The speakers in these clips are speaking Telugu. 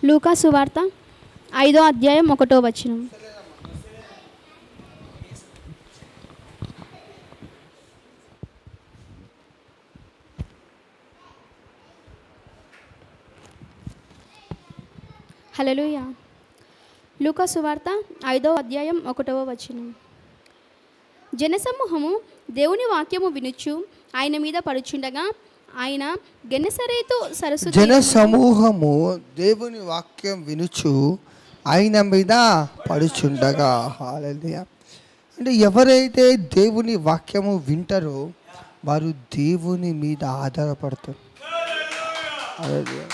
లూకా సువార్త 5వ అధ్యాయం 1వ వచనం. హల్లెలూయా. లూకా సువార్త 5వ అధ్యాయం 1వ వచనం. జనసమూహము దేవుని వాక్యము వినుచు ఆయన మీద పడుచుండగా ఆయన గెనెసరేతు సరస్సు జనసమూహము దేవుని వాక్యం వినుచు ఆయన మీద పడుచుండగా. హల్లెలూయా. అంటే ఎవరైతే దేవుని వాక్యము వింటారో వారు దేవుని మీద ఆధారపడతారు. హల్లెలూయా.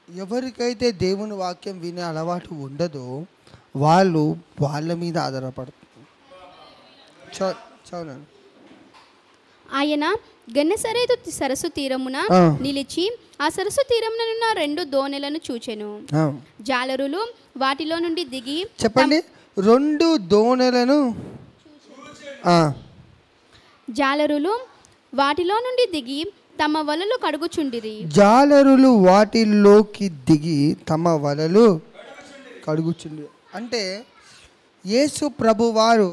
ఎవరికైతే దేవుని వాక్యం వినే అలవాటు ఉండదో వాళ్ళు వాళ్ళ మీద ఆధారపడతారు. చదువు. ఆయన గెనెసరేతు సరస్సు తీరమున నిలిచి ఆ సరస్సు తీరమున 2 దోణెలను చూచెను. జాలరులు వాటిలో నుండి దిగి చెప్పండి. 2 దోణెలను జాలరులు వాటిలో నుండి దిగి తమ వలలు కడుగుచుండిరి. జాలరులు వాటిల్లోకి దిగి తమ వలలు కడుగుచుండిరి. అంటే యేసు ప్రభువారు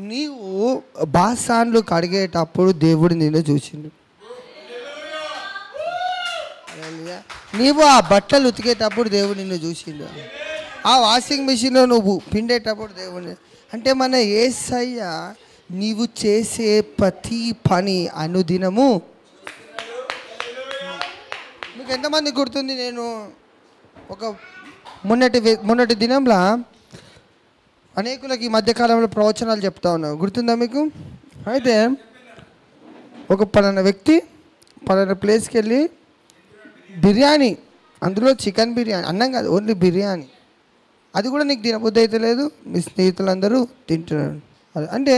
నీవు బాసాన్లు కడిగేటప్పుడు దేవుడు నిన్ను చూసిండు. నీవు ఆ బట్టలు ఉతికేటప్పుడు దేవుడు నిన్ను చూసిండు. ఆ వాషింగ్ మిషన్లో నువ్వు పిండేటప్పుడు దేవుడు. అంటే మన యేసయ్య నీవు చేసే ప్రతి పని అనుదినము. మీకు ఎంతమంది గుర్తుంది? నేను ఒక మొన్నటి దినంలో అనేకులకి ఈ మధ్యకాలంలో ప్రవచనాలు చెప్తా ఉన్నాను. గుర్తుందా మీకు? అయితే ఒక పలానా వ్యక్తి పలానా ప్లేస్కి వెళ్ళి బిర్యానీ, అందులో చికెన్ బిర్యానీ, అన్నం కాదు, ఓన్లీ బిర్యానీ, అది కూడా నీకు తినబుద్ధి అయితే లేదు, మీ స్నేహితులందరూ తింటున్నారు. అంటే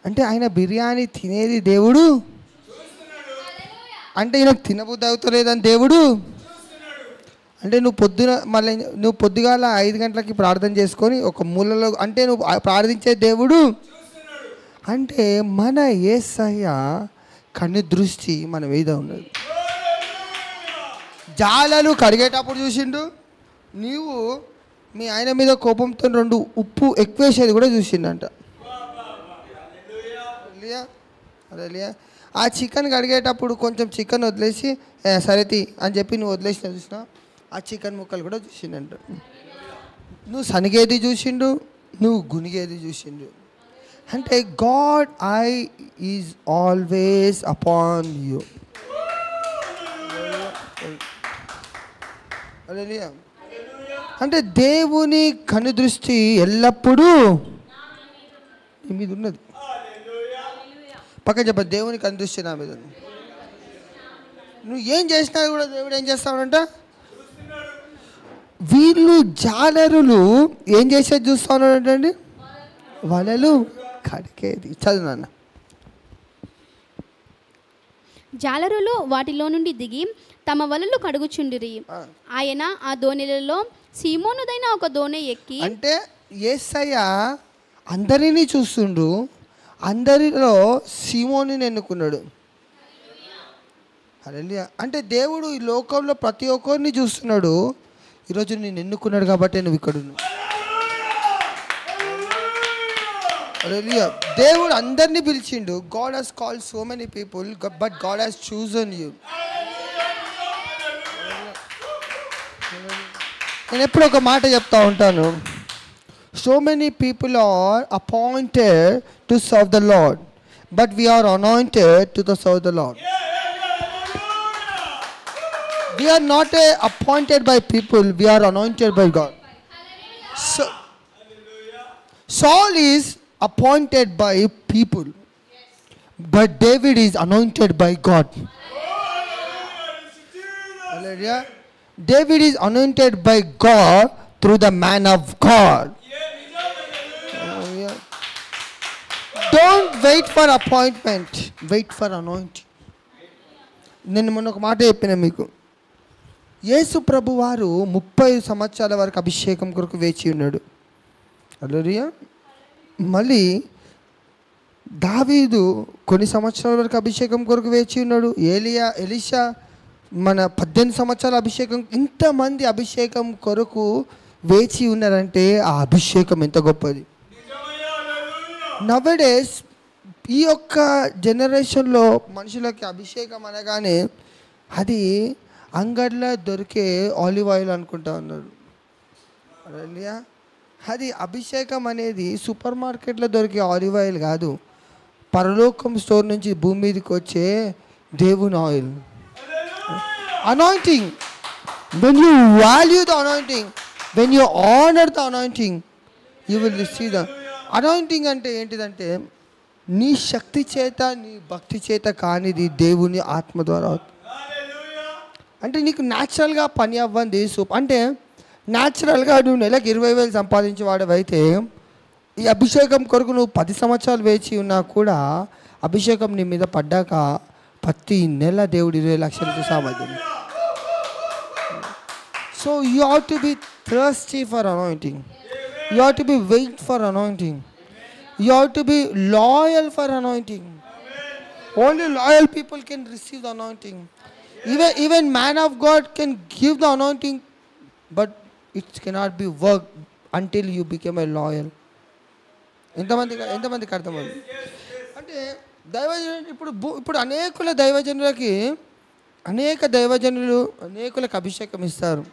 అంటే ఆయన బిర్యానీ తినేది దేవుడు. అంటే ఈయనకు తినబుద్ధి అవుతలేదని దేవుడు. అంటే నువ్వు పొద్దుగాల 5 గంటలకి ప్రార్థన చేసుకొని ఒక మూలలో అంటే నువ్వు ప్రార్థించే దేవుడు. అంటే మన యేసయ్య కన్ను దృష్టి మన మీద ఉన్నది. జాలలు కడిగేటప్పుడు చూసిండు. నీవు మీ ఆయన మీద కోపంతో 2 ఉప్పు ఎక్కువేసేది కూడా చూసిండంట. అదేలియా. ఆ చికెన్ కడిగేటప్పుడు కొంచెం చికెన్ వదిలేసి సరేతి అని చెప్పి నువ్వు వదిలేసిన చూసినా ఆ చికెన్ ముక్కలు కూడా చూసిండంట. నువ్వు సనిగేది చూసిండు, నువ్వు గునిగేది చూసిండు. అంటే God I is always upon you. అంటే దేవుని కను దృష్టి ఎల్లప్పుడూ నీ మీద ఉన్నది. పక్కన చెప్ప, దేవుని కను దృష్టి నా మీద ఉంది. నువ్వు ఏం చేసినా కూడా దేవుడు ఏం చేస్తాడంట. వీళ్ళు జాలరులు ఏం చేసేది చూస్తా ఉన్నాడండి, వలలు కడిగేది. చదువు నాన్న. జాలరులు వాటిలో నుండి దిగి తమ వలలు కడుగుచుండిరి. ఆయన ఆ దోణెలలో సీమోనుదైన ఒక దోణె ఎక్కి. అంటే యేసయ్య అందరినీ చూస్తుండు, అందరిలో సీమోనుని ఎన్నుకున్నాడు. హల్లెలూయా. అంటే దేవుడు ఈ లోకంలో ప్రతి ఒక్కరిని చూస్తున్నాడు. ఈరోజు నేను ఎన్నుకున్నాడు కాబట్టి నువ్వు ఇక్కడ ఉన్నావు. హల్లెలూయా. దేవుడు అందరినీ పిలిచిండు. God has called so many people but God has chosen you. నేను ఎప్పుడు ఒక మాట చెప్తా ఉంటాను. So many people are appointed to serve the Lord but we are anointed to serve the Lord. We are not appointed by people, we are anointed by God. So, Saul is appointed by people, but David is anointed by God. Hallelujah. David is anointed by God through the man of God. Hallelujah. Don't wait for appointment, wait for anointing. నేను మొన్న ఒక మాట చెప్పిన మీకు. యేసు ప్రభు వారు 30 సంవత్సరాల వరకు అభిషేకం కొరకు వేచి ఉన్నాడు. హల్లెలూయా. మళ్ళీ దావీదు కొన్ని సంవత్సరాల వరకు అభిషేకం కొరకు వేచి ఉన్నాడు. ఎలీషా మన 18 సంవత్సరాల అభిషేకం, ఇంతమంది అభిషేకం కొరకు వేచి ఉన్నారంటే ఆ అభిషేకం ఎంత గొప్పది. నవడేస్ ఈ యొక్క జనరేషన్లో మనుషులకి అభిషేకం అనగానే అది అంగడిలో దొరికే ఆలివ్ ఆయిల్ అనుకుంటా ఉన్నారు. అది అభిషేకం అనేది సూపర్ మార్కెట్లో దొరికే ఆలివ్ ఆయిల్ కాదు, పరలోకం స్టోర్ నుంచి భూమి మీదకి వచ్చే దేవుని oil. Anointing. When you value the anointing, when you honor the anointing, you will receive the anointing. అంటే ఏంటిదంటే నీ శక్తి చేత నీ భక్తి చేత కానిది దేవుని ఆత్మ ద్వారా. అంటే నీకు న్యాచురల్గా పని అవ్వంది అంటే న్యాచురల్గా నువ్వు నెలకు 20,000 సంపాదించేవాడవైతే ఈ అభిషేకం కొరకు నువ్వు 10 సంవత్సరాలు వేచి ఉన్నా కూడా అభిషేకం నీ మీద పడ్డాక ప్రతి నెల దేవుడు 20 లక్షలకి సామర్థ్యం. So you have to be thirsty for anointing, you have to be wait for anointing, you have to be loyal for anointing. Only loyal people can receive the anointing. Even man of God can give the anointing, but it cannot be work until you become a loyal. ఎంతమందికి అర్థమైంది? అంటే దైవజనులు ఇప్పుడు అనేకుల దైవజనులకి అనేకులకు అభిషేకం ఇస్తారు,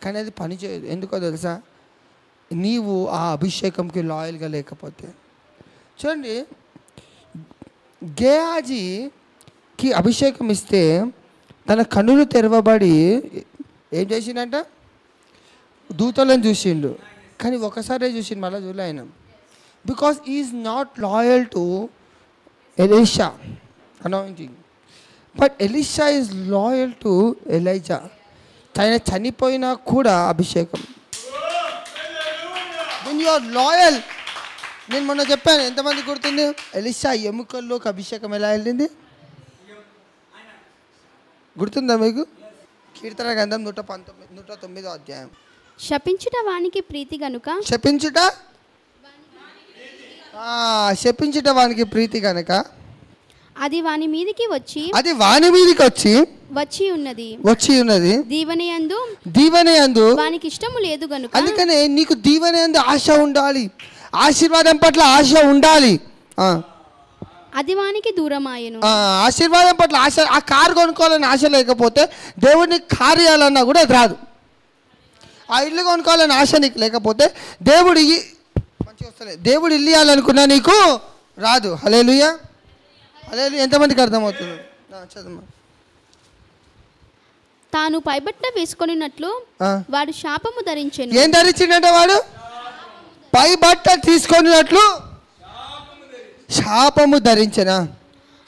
కానీ అది పని చేయదు. ఎందుకో తెలుసా? నీవు ఆ అభిషేకంకి లాయల్గా లేకపోతే. చూడండి, గేహాజీకి అభిషేకం ఇస్తే తన కన్నులు తెరవబడి ఏం చేసిండంట? దూతలను చూసిండు, కానీ ఒకసారే చూసిండు, మళ్ళీ చూడలే ఆయన. Because is not loyal to Elisha anointing, but Elisha is loyal to Elijah. ఆయన చనిపోయినా కూడా అభిషేకం. వెన్ యు ఆర్ లాయల్, నేను మొన్న చెప్పాను, ఎంతమంది గుర్తుంది? ఎలీషా ఎముకల్లోకి అభిషేకం ఎలా వెళ్ళింది గుర్తుందా మీకు? కీర్తన గ్రంథం 119వ అధ్యాయం. శపించుట వానికి ప్రీతి గనుక, శపించుట వానికి ప్రీతి కనుక అది వాని మీదికి వచ్చి ఉన్నది. దీవెనయందు వానికి ఇష్టము లేదు గనుక. అందుకనే నీకు దీవెనయందు ఆశ ఉండాలి, ఆశీర్వాదం పట్ల ఆశ ఉండాలి. అది వానికి దూరమాయెను. ఆశీర్వాదం పట్ల ఆశ, ఆ కారు కొనుక్కోవాలని ఆశ లేకపోతే దేవుడిని కారు ఇవ్వాలన్నా కూడా అది రాదు. ఆ ఇల్లు కొనుక్కోవాలని ఆశ నీకు లేకపోతే దేవుడు ఇల్లు ఇవ్వాలనుకున్నా నీకు రాదు. హల్లెలూయా, హల్లెలూయా. ఎంతమందికి అర్థమవుతుంది? చదవమ్మా. తాను పైబట్ట వేసుకొనినట్లు వాడు శాపము ధరించెను. ఏం ధరించిందంట వాడు? పైబట్ట తీసుకొనినట్లు శాపము ధరించెనా?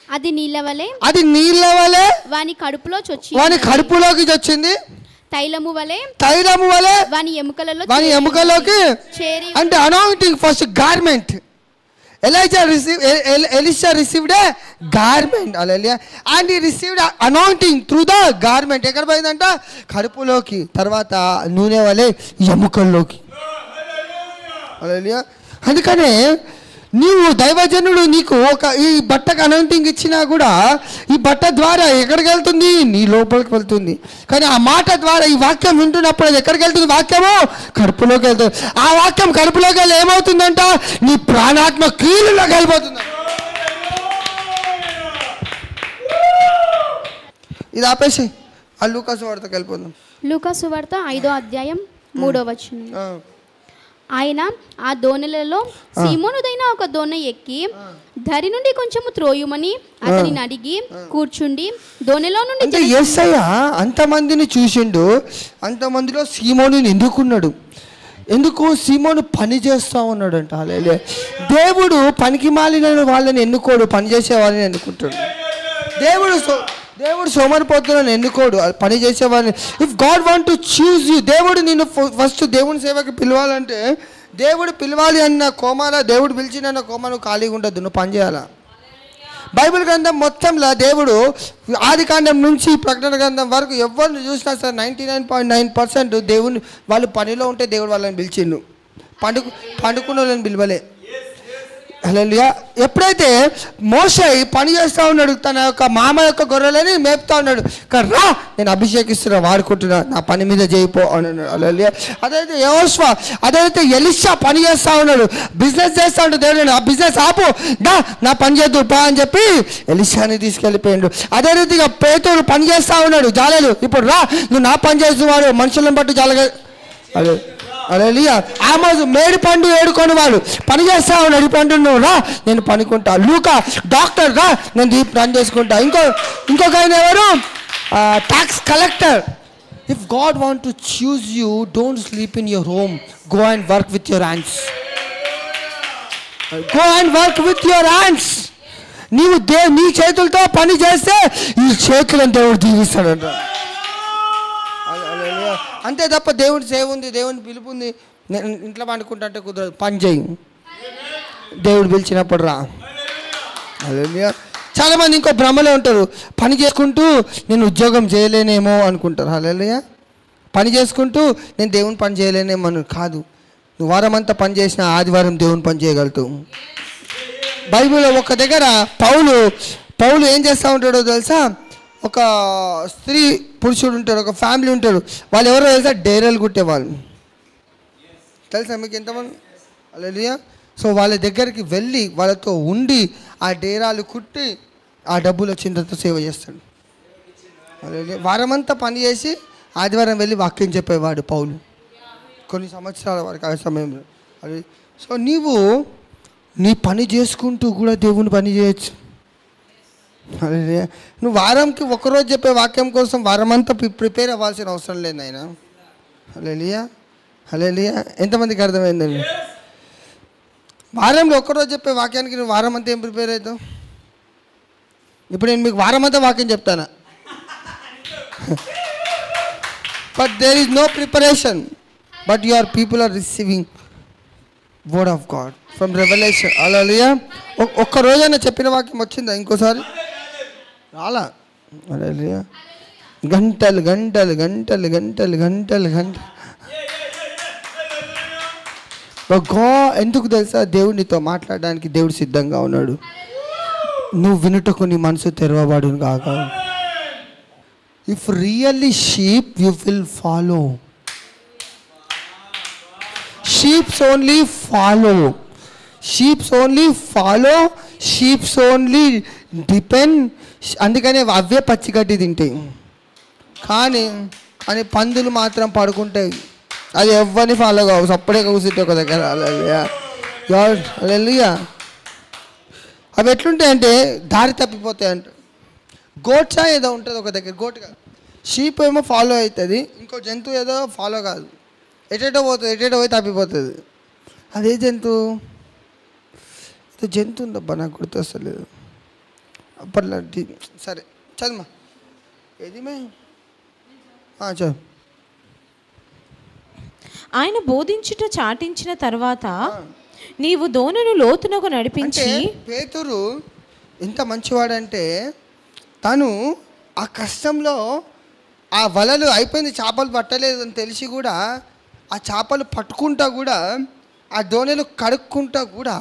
అది నీళ్ళ వలె వాని కడుపులోకి వచ్చింది. తైలము వలె వాని ఎముకలోకి చేరి. అంటే anointing first garment. Elisha received a garment, hallelujah, and he received anointing through the garment. ఎక్కడ పోయిందంట? కడుపులోకి, తర్వాత నూనె వలె ఎముకల్లోకి. హల్లెలూయా. అందుకనే నీవు దైవజనుడు నీకు ఈ బట్టకు అనాయింటింగ్ ఇచ్చినా కూడా ఈ బట్ట ద్వారా ఎక్కడికి వెళ్తుంది? నీ లోపలికి వెళ్తుంది. కానీ ఆ మాట ద్వారా ఈ వాక్యం వింటున్నప్పుడు అది ఎక్కడికి వెళ్తుంది? వాక్యము కడుపులోకి వెళ్తుంది. ఆ వాక్యం కడుపులోకి వెళ్ళి ఏమవుతుందంట? నీ ప్రాణాత్మ కీలులోకి వెళ్ళిపోతుంది. ఇది ఆపేసి ఆ లూకా సువార్తకి వెళ్ళిపోతాం. లూకా సువార్త 5వ అధ్యాయం 3వ వచనం. ఆయన ఆ దోణెలలో సీమోనుదైన ఒక దోణె ఎక్కి ధరి నుండి కొంచెము త్రోయుమని అతనిని అడిగి కూర్చుండి దోణెలో నుండి. యేసయ్య అంతమందిని చూసిండు, అంతమందిలో సీమోనుని ఎన్నుకున్నాడు. ఎందుకు? సీమోను పని చేస్తూ ఉన్నాడంట. హల్లెలూయా. దేవుడు పనికి మాలిన వాళ్ళని ఎన్నుకోడు, పని చేసే వాళ్ళని ఎన్నుకుంటాడు. దేవుడు సోమరిపోతులను ఎన్నుకోడు, పని చేసేవాడిని. If God want to choose you, దేవుడు నిన్ను ఫస్ట్ దేవుని సేవకి పిలవాలంటే, దేవుడు పిలవాలి అన్న కోమాల, దేవుడు పిలిచినన్న కోమ నువ్వు ఖాళీగా ఉండద్దు, నువ్వు పని చేయాలా. బైబిల్ గ్రంథం మొత్తంలో దేవుడు ఆది కాండం నుంచి ప్రకటన గ్రంథం వరకు ఎవరిని చూసినా సరే 99.9% దేవుని వాళ్ళు పనిలో ఉంటే దేవుడు వాళ్ళని పిలిచిండు. పండుకున్న వాళ్ళని పిలవలే. హల్లెలూయా. ఎప్పుడైతే మోషే పని చేస్తూ ఉన్నాడు, తన యొక్క మామ యొక్క గొర్రెలని మేపుతా ఉన్నాడు, రా నేను అభిషేకిస్తున్నా వాడుకుంటున్నా, నా పని మీద చేయిపో అని అన్నాడు. హల్లెలూయా. అదైతే యెహోషువ, అదైతే ఎలీషా పని చేస్తూ ఉన్నాడు, బిజినెస్ చేస్తూ ఉంటాడు, దేవుడు ఆ బిజినెస్ ఆపు, నా పని చేద్దు పా అని చెప్పి ఎలీషాని తీసుకెళ్ళిపోయాడు. అదే రీతిగా పేతురు పని చేస్తూ ఉన్నాడు, జాలలు, ఇప్పుడు రా నువ్వు నా పని చేస్తున్నాడు, మనుషులను బట్టి జాలగా. అదే హల్లెలూయా. ఆమోజు మేడి పండు ఏడుకొని వాడు పని చేస్తా ఉన్నాడు, పండు నువ్వు రా నేను పనుకుంటా. లూకా డాక్టర్ రా నేను పని చేసుకుంటా. ఇంకొక ఆయన ఎవరు, tax collector. If God want to choose you, don't sleep in your home, go and work with your hands. Go and work with your hands. నీవు నీ చేతులతో పని చేస్తే ఈ చేతులను దేవుడు దీవిస్తాడంట. అంతే తప్ప దేవుడి సేవ ఉంది, దేవుని పిలుపు ఉంది, నేను ఇంట్లో పండుకుంటా అంటే కుదరదు. పని చేయి, దేవుడు పిలిచినప్పుడు రా. హల్లెలూయా. చాలామంది ఇంకో భ్రమలో ఉంటారు, పని చేసుకుంటూ నేను ఉద్యోగం చేయలేనేమో అనుకుంటారు. హల్లెలూయా. పని చేసుకుంటూ నేను దేవుని పని చేయలేనేమో అని కాదు. నువ్వు వారం అంతా పని చేసిన ఆదివారం దేవుని పని చేయగలుగుతావు. బైబిల్లో ఒక దగ్గర పౌలు ఏం చేస్తూ ఉంటాడో తెలుసా, ఒక స్త్రీ పురుషుడు ఉంటారు, ఒక ఫ్యామిలీ ఉంటారు, వాళ్ళు ఎవరో తెలుసా, డేరాలు కుట్టేవాళ్ళు. తెలుసా మీకు ఎంతమంది? హల్లెలూయా. సో వాళ్ళ దగ్గరికి వెళ్ళి వాళ్ళతో ఉండి ఆ డేరాలు కుట్టి ఆ డబ్బులు వచ్చిన తర్వాత సేవ చేస్తాడు. హల్లెలూయా. వారమంతా పని చేసి ఆదివారం వెళ్ళి వాక్యం చెప్పేవాడు పౌలు, కొన్ని సంవత్సరాల వరకు ఆ సమయంలో. సో నీవు నీ పని చేసుకుంటూ కూడా దేవుని పని చేయొచ్చు. నువ్వు వారంకి ఒకరోజు చెప్పే వాక్యం కోసం వారమంతా ప్రిపేర్ అవ్వాల్సిన అవసరం లేదు ఆయన. హల్లెలూయా. హల్లెలూయా. ఎంతమందికి అర్థమైందండి? వారంలో ఒక్కరోజు చెప్పే వాక్యానికి నువ్వు వారం అంతా ఏం ప్రిపేర్ అవుతావు? ఇప్పుడు నేను మీకు వారం అంతా వాక్యం చెప్తాను, but there is no preparation, but your people are receiving word of God from revolution. Hallelujah. ఒక్క రోజైనా చెప్పిన వాక్యం వచ్చిందా ఇంకోసారి? రాలా. హల్లెలూయా. గంటలు గంటలు గంటలు గంటలు గంటలు గంటలు. ఎందుకు తెలుసా? దేవుడు నీతో మాట్లాడడానికి దేవుడు సిద్ధంగా ఉన్నాడు. నువ్వు వినుటకు నీ మనసు తెరవబడును కాక. If really sheep you will follow. Sheeps only follow. Sheeps only follow. Sheeps only depend. అందుకనే అవే పచ్చిగడ్డి తింటాయి, కానీ పందులు మాత్రం పడుకుంటాయి, అది ఎవరిని ఫాలో కావు, సప్పుడే కూర్చుంటే ఒక దగ్గర. హల్లెలూయా. హల్లెలూయా. అవి ఎట్లుంటాయంటే దారి తప్పిపోతాయి అంట. గోట్సా ఏదో ఉంటుంది ఒక దగ్గర, గోట్గా. షీప్ ఏమో ఫాలో అవుతుంది, ఇంకో జంతువు ఏదో ఫాలో కాదు, ఎటేటో పోతుంది, ఎటేటో పోయి తప్పిపోతుంది. అదే జంతువు, ఏదో జంతువు ఉందబ్బా నాకు గుర్తొస్తలేదు అప్పట్లో. సరే చదుమా, ఏది మే చదువు. ఆయన బోధించుట చాటించిన తర్వాత నీవు దోణను లోతునకు నడిపించి. పేతురు ఎంత మంచివాడంటే తను ఆ కష్టంలో ఆ వలలు అయిపోయింది, చేపలు పట్టలేదు అని తెలిసి కూడా ఆ చేపలు పట్టుకుంటా కూడా ఆ దోణిలు కడుక్కుంటా కూడా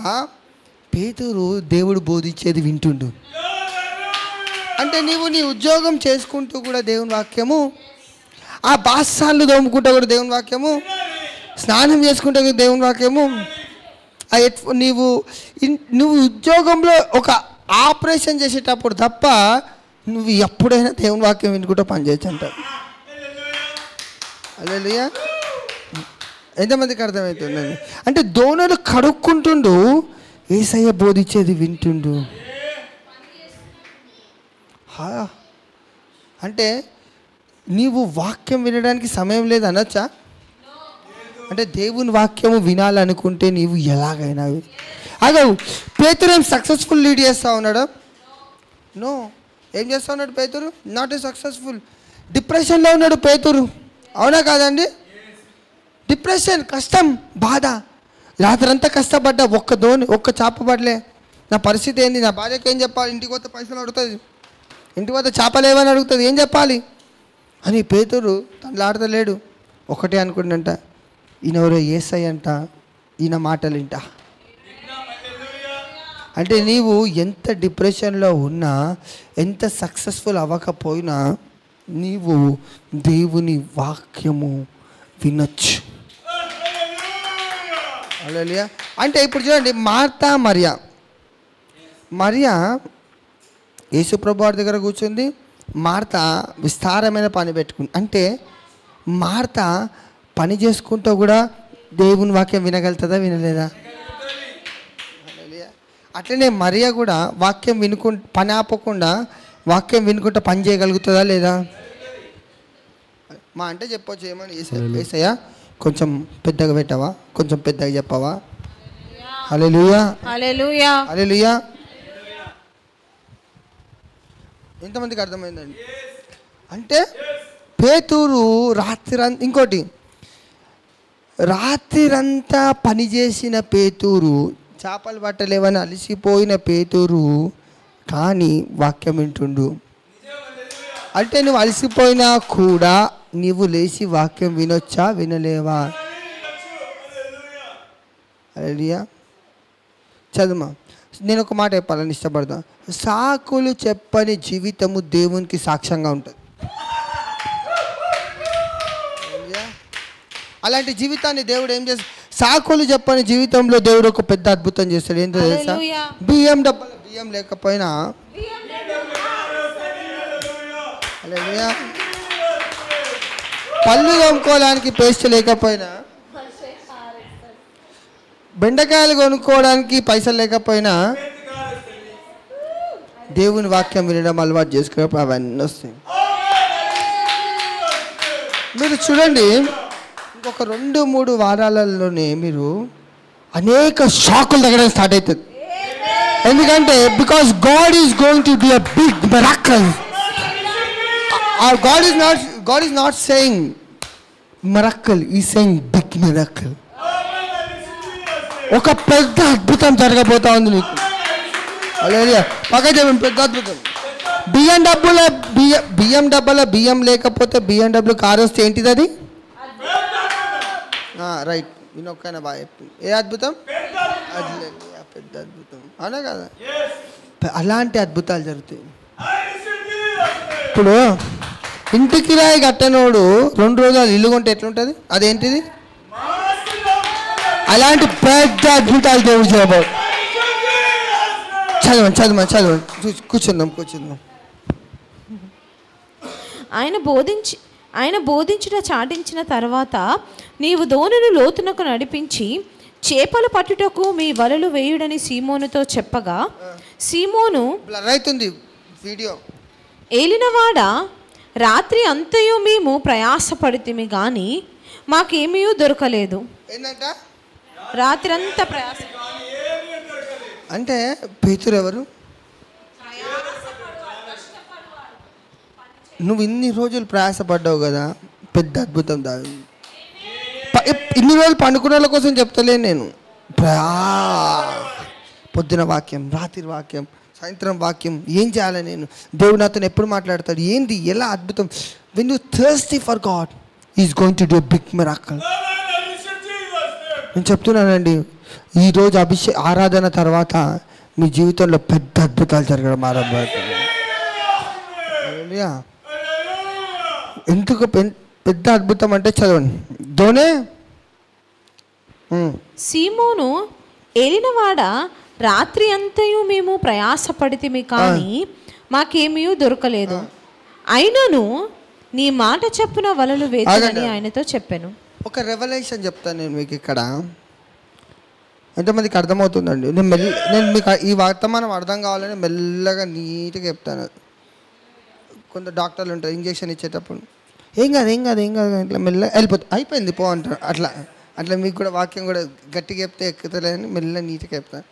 పేతురు దేవుడు బోధించేది వింటుండు. అంటే నీవు నీ ఉద్యోగం చేసుకుంటూ కూడా దేవుని వాక్యము, ఆ బాసాలు దోముకుంటా కూడా దేవుని వాక్యము, స్నానం చేసుకుంటా కూడా దేవుని వాక్యము, నువ్వు ఉద్యోగంలో ఒక ఆపరేషన్ చేసేటప్పుడు తప్ప నువ్వు ఎప్పుడైనా దేవుని వాక్యం వినుకుంటూ పనిచేయచ్చు అంటారు. హల్లెలూయా. ఎంతమందికి అర్థమవుతుందండి? అంటే దోణలు కడుక్కుంటుండు, యేసయ్య బోధించేది వింటుండు. అంటే నీవు వాక్యం వినడానికి సమయం లేదు అనొచ్చా? అంటే దేవుని వాక్యము వినాలనుకుంటే నీవు ఎలాగైనా అగవు. పేతురు ఏం సక్సెస్ఫుల్ లీడ్ చేస్తూ ఉన్నాడు? నో. ఏం చేస్తూ ఉన్నాడు పేతురు? Not a successful. డిప్రెషన్లో ఉన్నాడు పేతురు, అవునా కాదండి? డిప్రెషన్, కష్టం, బాధ, రాత్రంతా కష్టపడ్డా, ఒక్క చేప పడలే. నా పరిస్థితి ఏంది, నా భార్యకి ఏం చెప్పాలి, ఇంటికి పోతే పైసలు అడుగుతుంది, ఇంటికి పోతే చేపలేవని అడుగుతుంది, ఏం చెప్పాలి అని పేతురు తనలాడతలేడు. ఒకటే అనుకుంటంట, ఈయన ఎవరో యేసయ్య అంట, ఈయన మాటలు ఇంట. అంటే నీవు ఎంత డిప్రెషన్లో ఉన్నా, ఎంత సక్సెస్ఫుల్ అవ్వకపోయినా నీవు దేవుని వాక్యము వినొచ్చు. హల్లెలూయా. అంటే ఇప్పుడు చూడండి, మార్తా మరియా యేసు ప్రభు వారి దగ్గర కూర్చుంది. మార్తా విస్తారమైన పని పెట్టుకుంది. అంటే మార్తా పని చేసుకుంటూ కూడా దేవుని వాక్యం వినగలుగుతుందా, వినలేదా? అట్లనే మరియా కూడా వాక్యం పని ఆపకుండా వాక్యం వినుకుంటూ పని చేయగలుగుతుందా లేదా? మా అంటే చెప్పొచ్చు ఏమని, ఏసయ్యా కొంచెం పెద్దగా పెట్టవా, కొంచెం పెద్దగా చెప్పవా? హల్లెలూయా, హల్లెలూయా, హల్లెలూయా. ఎంతమందికి అర్థమైందండి? అంటే పేతురు ఇంకోటి రాత్రిరంతా పనిచేసిన పేతురు, చేపలు పట్టలేవని అలసిపోయిన పేతురు కానీ వాక్యం వింటుండు. అంటే నువ్వు అలసిపోయినా కూడా నీవు లేచి వాక్యం వినొచ్చా, వినలేవా? హల్లెలూయా. చదుమా, నేను ఒక మాట చెప్పాలని ఇష్టపడతా. సాకులు చెప్పని జీవితము దేవునికి సాక్ష్యంగా ఉంటుంది. అలాంటి జీవితాన్ని దేవుడు ఏం చేస్తాడు? సాకులు చెప్పని జీవితంలో దేవుడు ఒక పెద్ద అద్భుతం చేస్తాడు. ఏంటో తెలుసా? బియ్యం డబ్బాలో బియ్యం లేకపోయినా, పళ్ళు కొనుక్కోవడానికి పేస్ట్ లేకపోయినా, బెండకాయలు కొనుక్కోవడానికి పైసలు లేకపోయినా దేవుని వాక్యం వినడం అలవాటు చేసుకున్నప్పుడు అవన్నీ వస్తాయి. మీరు చూడండి, ఇంకొక 2-3 వారాలలోనే మీరు అనేక షాకులు తగ్గడం స్టార్ట్ అవుతుంది. ఎందుకంటే because God is going to do a big miracle. God is not saying miracle, he is saying big miracle. ఒక పెద్ద అద్భుతం జరగబోతా ఉంది నీకు. హల్లెలూయా. పక్కన పెద్ద అద్భుతం. బియ్యం డబ్బాలో బియ్యం లేకపోతే BMW కారు వస్తే ఏంటిది అది? రైట్, వినొక్కైనా బాగా చెప్పింది. ఏ అద్భుతం? పెద్ద అద్భుతం, అవునా కదా? అలాంటి అద్భుతాలు జరుగుతాయి. ఇప్పుడు ఇంటికి కిరాయి కట్టనోడు 2 రోజులు ఇల్లు కొంటే ఎట్లుంటుంది? అదేంటిది? అలాంటి పెద్ద అద్భుతాలు దేవుడు చేయబోదు. చదవండి, కూర్చుందాం. ఆయన బోధించుట చాటించిన తర్వాత నీవు దోణిని లోతునకు నడిపించి చేపలు పట్టుటకు మీ వలలు వేయుడని సీమోనుతో చెప్పగా, సీమోను రైతుంది వీడియో, ఏలినవాడా, రాత్రి అంతయు మేము ప్రయాసపడితిమి గాని మాకేమీ దొరకలేదు. ఏంటంట? రాత్రి అంతా ప్రయాస. అంటే పేతురు ఎవరు? నువ్వు ఇన్ని రోజులు ప్రయాసపడ్డావు కదా, పెద్ద అద్భుతం దాని. ఇన్ని రోజులు పండుకున్న వాళ్ళ కోసం చెప్తలేను నేను. పొద్దున వాక్యం, రాత్రి వాక్యం, సాయంత్రం వాక్యం. ఏం చేయాలి నేను? దేవుడు నాతో ఎప్పుడు మాట్లాడతాడు? ఏంది, ఎలా అద్భుతం? When you thirsty for God, he is going to do big miracle. నేను చెప్తున్నానండి, ఈరోజు ఆరాధన తర్వాత మీ జీవితంలో పెద్ద అద్భుతాలు జరగడం ఆరంభమవుతుంది. ఎందుకు పెద్ద అద్భుతం అంటే చదవండి. సీమోను, ఏలినవాడ, రాత్రి అంతయు మేము ప్రయాసపడితిమి కానీ మాకేమీ దొరకలేదు. అయినను నీ మాట చెప్పున వలలు వేతులని ఆయనతో చెప్పాను. ఒక రెవల్యూషన్ చెప్తాను నేను మీకు. ఇక్కడ ఎంతమందికి అర్థమవుతుందండి? నేను మీకు ఈ వర్తమానం అర్థం కావాలని మెల్లగా నీట్గా చెప్తాను. కొందరు డాక్టర్లు ఉంటారు, ఇంజెక్షన్ ఇచ్చేటప్పుడు ఏం కాదు ఇట్లా మెల్లగా వెళ్ళిపోతుంది, అయిపోయింది పో అంటారు. అట్లా మీకు కూడా వాక్యం కూడా గట్టిగా చెప్తే ఎక్కుతలేదని మెల్లగా నీట్గా చెప్తాను.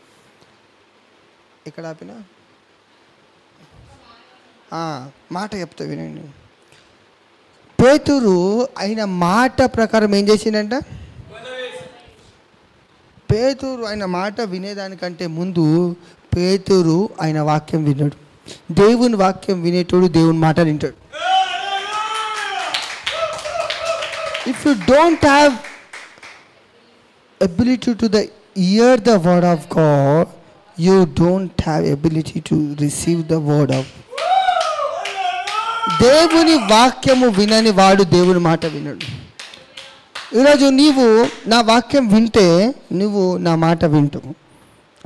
ఎక్కడ ఆపినా మాట చెప్తా వినండి. పేతురు ఆయన మాట ప్రకారం ఏం చేసిండంట? పేతురు ఆయన మాట వినేదానికంటే ముందు పేతురు ఆయన వాక్యం విన్నాడు. దేవుని వాక్యం వినేటోడు దేవుని మాట వింటాడు. If you don't have ability to hear the word of God, you don't have ability to receive the word of. దేవుని వాక్యము వినని వాడు దేవుని మాట వినడు. ఈరోజు నీవు నా వాక్యం వింటే నువ్వు నా మాట వింటావు.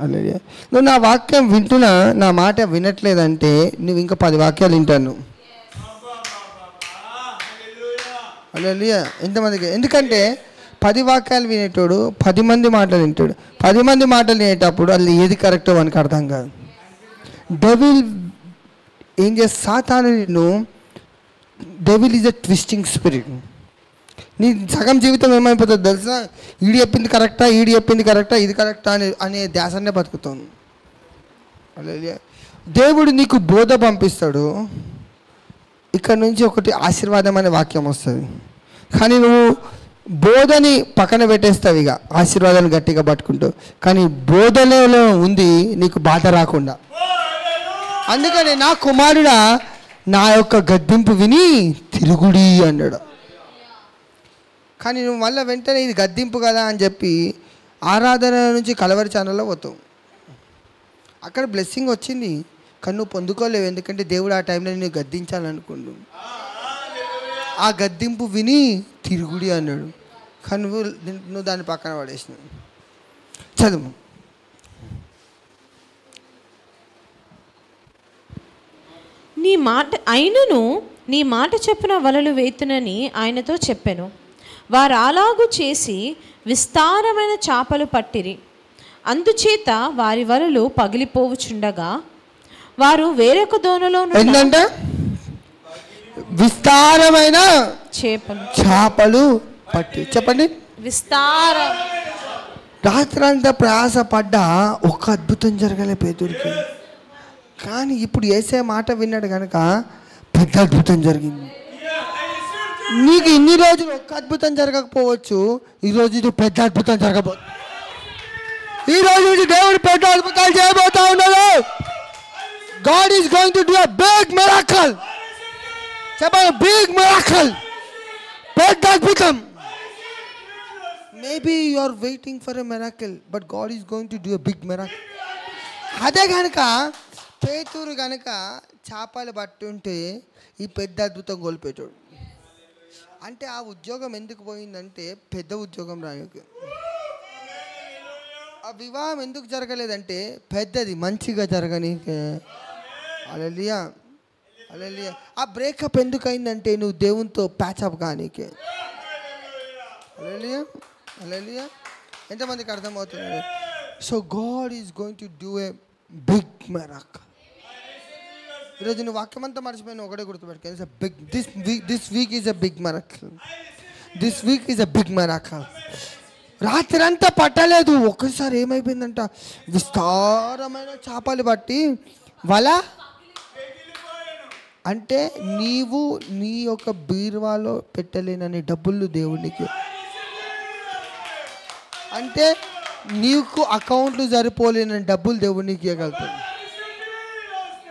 అలాగే నువ్వు నా వాక్యం వింటున్నా నా మాట వినట్లేదంటే నువ్వు ఇంకా 10 వాక్యాలు వింటాను. అలాగే ఎంతమందికి? ఎందుకంటే 10 వాక్యాలు వినేటోడు 10 మంది మాటలు వింటాడు. 10 మంది మాటలు వినేటప్పుడు అది ఏది కరెక్టో మనకు అర్థం కాదు. డెవిల్ ఏం చేస్తా? సాతాను నిన్ను, devil is a twisting spirit. నీ సగం జీవితం ఏమైపోతుంది తెలుసా? ఈడి చెప్పింది కరెక్టా, ఈడి చెప్పింది కరెక్టా, ఇది కరెక్టా అనే ధ్యాసనే బతుకుతాను. అలాగే దేవుడు నీకు బోధ పంపిస్తాడు. ఇక్కడ నుంచి ఒకటి ఆశీర్వాదం అనే వాక్యం వస్తుంది. కానీ నువ్వు బోధని పక్కన పెట్టేస్తావు, ఇక ఆశీర్వాదాన్ని గట్టిగా పట్టుకుంటావు. కానీ బోధనలో ఉంది నీకు బాధ రాకుండా. అందుకని నా కుమారుడా నా యొక్క గద్దింపు విని తిరుగుడి అన్నాడు. కానీ నువ్వు మళ్ళీ వెంటనే ఇది గద్దింపు కదా అని చెప్పి ఆరాధన నుంచి కలవరి ఛానల్లో పోతావు. అక్కడ బ్లెస్సింగ్ వచ్చింది కానీ నువ్వు పొందుకోలేవు. ఎందుకంటే దేవుడు ఆ టైంలో నేను గద్దించాలనుకుంటు. ఆ గద్దింపు విని తిరుగుడి అన్నాడు. కానీ నువ్వు దాన్ని పక్కన పడేసినావు. చదువు. నీ మాట చెప్పున వలలు వేతునని ఆయనతో చెప్పెను. వారు అలాగు చేసి విస్తారమైన చేపలు పట్టిరి. అందుచేత వారి వలలు పగిలిపోవుచుండగా వారు వేరొక దోణిలో ఏంటంటే విస్తారమైన చేపలు పట్టి. చెప్పండి. రాత్రంతా ప్రయాసపడ్డా ఒక అద్భుతం జరగలే పేతుడికి. కానీ ఇప్పుడు యేసే మాట విన్నాడు కనుక పెద్ద అద్భుతం జరిగింది. నీకు ఇన్ని రోజులు ఒక్క అద్భుతం జరగకపోవచ్చు, ఈరోజు ఇది పెద్ద అద్భుతం జరగబోతుంది. ఈ రోజు నుంచి దేవుడు పెద్ద అద్భుతాలు చేయబోతా ఉన్నాడు. God is going to do a big miracle. చెప్పండి, big miracle. పెద్ద అద్భుతం. Maybe you are waiting for a miracle, but God is going to do a big miracle. అదే కనుక పేతురు కనుక చేపలు పట్టుంటే ఈ పెద్ద అద్భుతం కోల్పోయాడు. అంటే ఆ ఉద్యోగం ఎందుకు పోయిందంటే పెద్ద ఉద్యోగం రాయకు. ఆ వివాహం ఎందుకు జరగలేదంటే పెద్దది మంచిగా జరగనీకే. హల్లెలూయా, హల్లెలూయా. ఆ బ్రేకప్ ఎందుకు అయిందంటే నువ్వు దేవునితో ప్యాచప్ కానీకే. హల్లెలూయా, హల్లెలూయా. ఎంతమందికి అర్థమవుతుంది? So God is going to do a big miracle. ఈరోజు నువ్వు వాక్యం అంతా మర్చిపోయిన ఒకటే గుర్తుపెట్టుకో, this week is a big miracle. This week is a big miracle. రాత్రి అంతా పట్టలేదు, ఒక్కసారి ఏమైపోయిందంట, విస్తారమైన చేపలు పట్టి వల. అంటే నీవు నీ యొక్క బీరువాలో పెట్టలేనని డబ్బులు దేవునికి, అంటే నీకు అకౌంట్లు సరిపోలేనని డబ్బులు దేవునికి ఇవ్వగలుగుతాడు.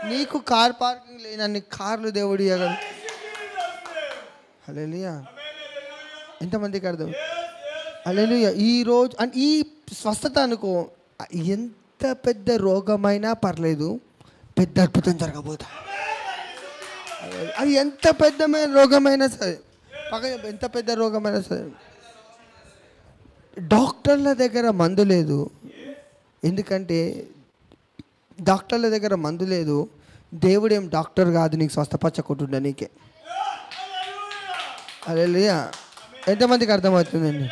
నీకు కార్ పార్కింగ్ లేనన్ని కార్లు దేవుడు ఇవ్వగలడు. హల్లెలూయా. ఎంతమందికి అర్థం? హల్లెలూయా. ఈరోజు ఈ స్వస్థత అనుకో, ఎంత పెద్ద రోగమైనా పర్లేదు, పెద్ద అద్భుతం జరగబోతా. అది ఎంత పెద్దమైన రోగమైనా సరే, ఎంత పెద్ద రోగమైనా సరే. డాక్టర్ల దగ్గర మందు లేదు. ఎందుకంటే డాక్టర్ల దగ్గర మందు లేదు. దేవుడు ఏం డాక్టర్ కాదు నీకు స్వస్థపరచకుంటుండ నీకే. హల్లెలూయా. ఎంతమందికి అర్థమవుతుందండి?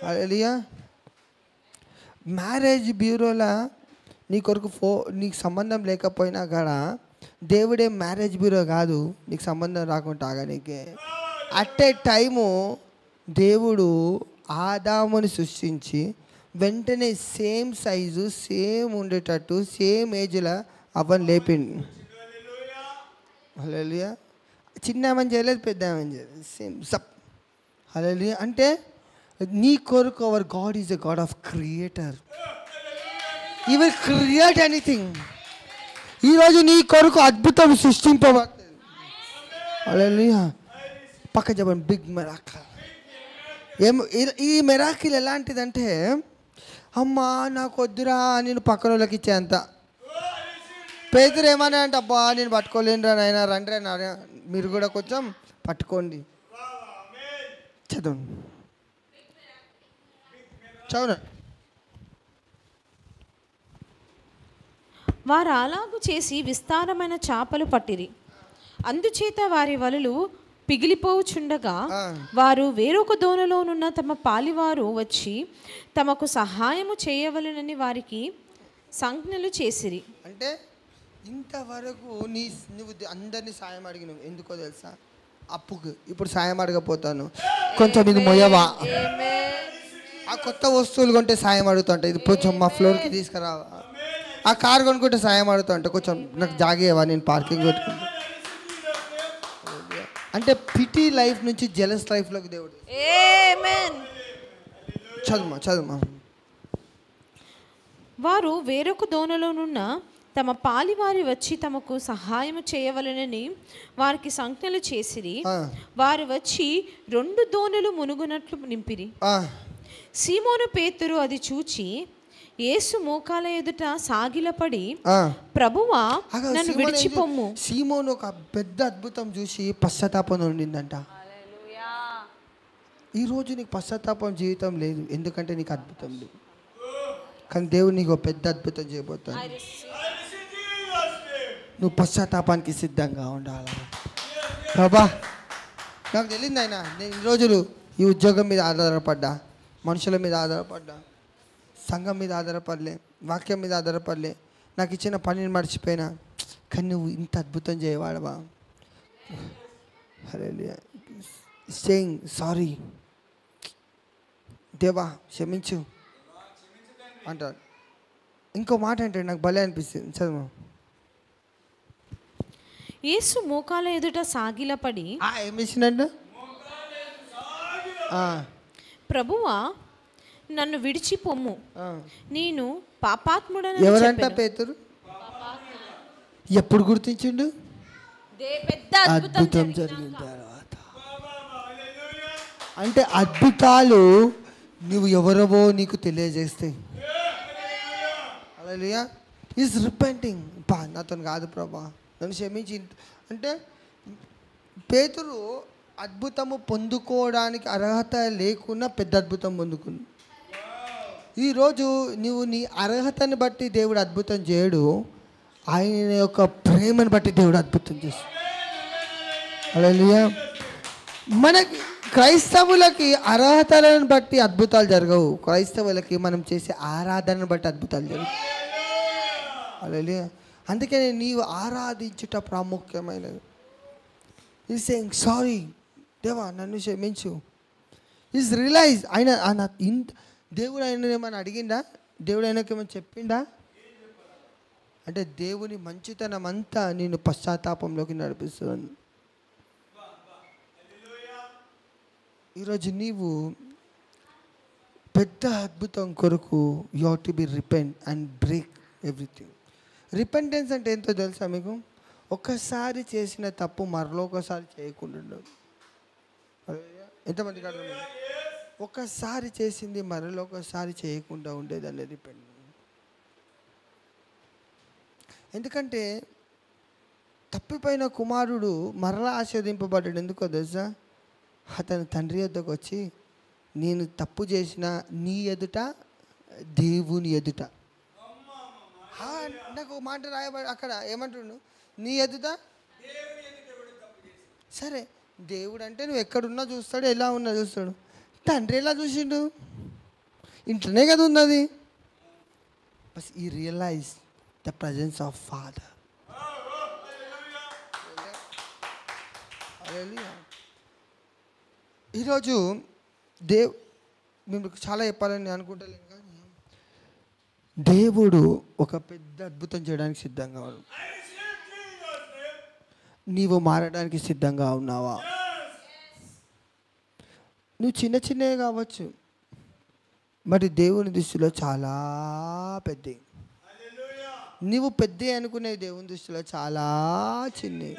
హల్లెలూయా. మ్యారేజ్ బ్యూరోలా నీ కొరకు నీకు సంబంధం లేకపోయినా కూడా దేవుడే మ్యారేజ్ బ్యూరో కాదు నీకు సంబంధం రాకుండా ఆగనీకే. అట్ ఏ టైము దేవుడు ఆదాముని సృష్టించి వెంటనే సేమ్ సైజు, సేమ్ ఉండేటట్టు, సేమ్ ఏజ్లో అవ్వని లేపిండు. హల్లెలూయా. చిన్న ఏమని చేయలేదు, పెద్ద ఏమని చేయలేదు, సేమ్ సప్. హల్లెలూయా. అంటే నీ కొరకు hour God is a God of creator. You will create anything. ఈరోజు నీ కొరకు అద్భుతం సృష్టింపబడుతుంది. హల్లెలూయా. పక్క చెప్పండి, బిగ్ మిరాకిల్. ఈ మిరాకిల్ ఎలాంటిదంటే అమ్మా నాకు వద్దురా నేను పక్కన వాళ్ళకి ఇచ్చేంత. పేతురు ఏమన్నా అంటే అబ్బా నేను పట్టుకోలేనురా నాయన, రండి నాయన మీరు కూడా కొంచెం పట్టుకోండి. చదువు చదువు. వారు అలాగు చేసి విస్తారమైన చేపలు పట్టిరి, అందుచేత వారి వలలు పిగిలిపోవుచుండగా వారు వేరొక దోణిలోనున్న తమ పాలివారు వచ్చి తమకు సహాయము చేయవలెనని వారికి సంజ్ఞలు చేసిరి. అంటే ఇంతవరకు నువ్వు అందరినీ సాయం అడిగినావు, ఎందుకో తెలుసా? అప్పుకు. ఇప్పుడు సాయం అడగపోతాను, కొంచెం ఇది మొయ్యవా, ఆ కొత్త వస్తువులు కొంటే సాయం అడుగుతుంటా, ఇది కొంచెం మా ఫ్లోర్కి తీసుకురావా, ఆ కార్ కొనుక్కుంటే సాయం అడుగుతుంటా, కొంచెం నాకు జాగేవా నేను పార్కింగ్ పెట్టుకుంటా. అంటే పిటీ లైఫ్ నుంచి జెలస్ లైఫ్లోకి దేవుడు. చదువుమా. వారు వేరొక దోణిలోనున్న తమ పాలివారి వచ్చి తమకు సహాయం చేయవలెనని వారికి సంజ్ఞలు చేసిరి. వారు వచ్చి 2 దోణులు మునుగునట్లు నింపిరి. సీమోను పేతురు అది చూచి యేసు మోకాల ఎదుట సాగిలపడి, ప్రభువా నన్ను విడిచిపొమ్ము. సీమోను ఒక పెద్ద అద్భుతం చూసి పశ్చాత్తాపం ఉండిందంట. ఈరోజు నీకు పశ్చాత్తాపం జీవితం లేదు, ఎందుకంటే నీకు అద్భుతం లేదు. కానీ దేవుడు నీకు పెద్ద అద్భుతం చేయబోతాడు. నువ్వు పశ్చాత్తాపానికి సిద్ధంగా ఉండాలి. ప్రభా నాకు తెలియదు ఆయన, నేను ఈ రోజులు ఈ ఉద్యోగం మీద ఆధారపడ్డా, మనుషుల మీద ఆధారపడ్డా, సంఘం మీద ఆధారపడలే, వాక్యం మీద ఆధారపడలే, నాకు ఇచ్చిన పనిని మర్చిపోయినా. కానీ నువ్వు ఇంత అద్భుతం చేయవాడవా? హల్లెలూయా. సేయింగ్ సారీ, దేవా క్షమించు అంటాడు. ఇంకో మాట అంటే నాకు భలే అనిపిస్తుంది, చదువు. యేసు మోకాల ఎదుట సాగిలపడి ఏం చేసిందంట? ప్రభువా నన్ను విడిచిపొమ్ము, నేను పాపాత్ముడని. ఎవరంట పేతురు? ఎప్పుడు గుర్తించిండు? అద్భుతం జరిగిన తర్వాత. అంటే అద్భుతాలు నువ్వు ఎవరవో నీకు తెలియజేస్తాయి. హల్లెలూయా. ఈజ్ రిపెంటింగ్, నాతో కాదు ప్రభా నన్ను క్షమించి. అంటే పేతురు అద్భుతము పొందుకోవడానికి అర్హత లేకున్నా పెద్ద అద్భుతం పొందుకుంది. ఈరోజు నువ్వు నీ అర్హతని బట్టి దేవుడు అద్భుతం చేయడు, ఆయన యొక్క ప్రేమను బట్టి దేవుడు అద్భుతం చేస్తాడు. హల్లెలూయా. మనకి క్రైస్తవులకి అర్హతలను బట్టి అద్భుతాలు జరగవు, క్రైస్తవులకి మనం చేసే ఆరాధనను బట్టి అద్భుతాలు జరుగుతాయి. హల్లెలూయా. అందుకని నీవు ఆరాధించుట ప్రాముఖ్యమైనది. ఈజ్ సేయింగ్ సారీ, దేవా నన్ను క్షమించు. ఈజ్ రియలైజ్ ఆయన దేవుడు ఆయన ఏమైనా అడిగిండా? దేవుడు ఆయనకి ఏమైనా చెప్పిండా? అంటే దేవుని మంచితనం అంతా నేను పశ్చాత్తాపంలోకి నడిపిస్తుంది. ఈరోజు నీవు పెద్ద అద్భుతం కొరకు you have to be repent and break everything. Repentance అంటే ఏంటో తెలుసా మీకు? ఒక్కసారి చేసిన తప్పు మరలో ఒకసారి చేయకుండా ఉండదు. ఎంతమందికి అర్థమైంది? ఒకసారి చేసింది మరలో ఒకసారి చేయకుండా ఉండేదని రిపెంట్. ఎందుకంటే తప్పిపోయిన కుమారుడు మరలా ఆశీర్వదింపబడ్డాడు. ఎందుకో తెలుసా? అతను తండ్రి వద్దకు వచ్చి, నేను తప్పు చేసిన నీ ఎదుట, దేవుని ఎదుట. నాకు మాట రాయబడి అక్కడ ఏమంటున్నాడు? నీ ఎదుట. సరే, దేవుడు అంటే నువ్వు ఎక్కడున్నా చూస్తాడు, ఎలా ఉన్నా చూస్తాడు. తండ్రి ఎలా చూసిండు? ఇంట్లోనే కదా ఉన్నది. బస్ ఈ realize the presence of father. ఈరోజు మేము చాలా చెప్పాలని అనుకుంటలేను, కానీ దేవుడు ఒక పెద్ద అద్భుతం చేయడానికి సిద్ధంగా ఉన్నాడు. నీవు మారడానికి సిద్ధంగా ఉన్నావా? నువ్వు చిన్న చిన్నవి కావచ్చు, మరి దేవుని దృష్టిలో చాలా పెద్దవి. నువ్వు పెద్ద అనుకునేవి దేవుని దృష్టిలో చాలా చిన్నవి.